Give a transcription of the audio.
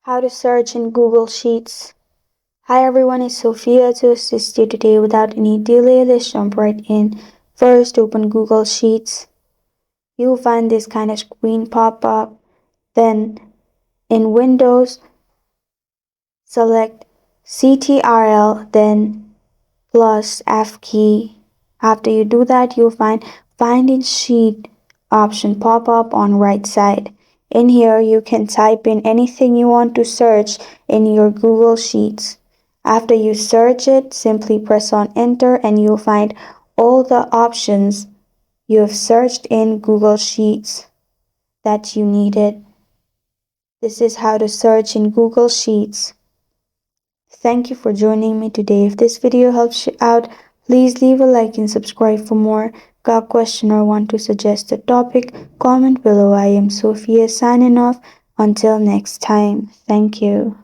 How to search in Google Sheets. Hi everyone, it's Sophia to assist you today. Without any delay, let's jump right in. First, open Google Sheets. You'll find this kind of screen pop up. Then, in Windows, select CTRL, then plus F key. After you do that, you'll find Find in Sheet option pop up on right side. In here, you can type in anything you want to search in your Google Sheets. After you search it, simply press on enter and you'll find all the options you have searched in Google Sheets that you needed. This is how to search in Google Sheets. Thank you for joining me today. If this video helps you out, please leave a like and subscribe for more. Got a question or want to suggest a topic? Comment below. I am Sophia signing off. Until next time. Thank you.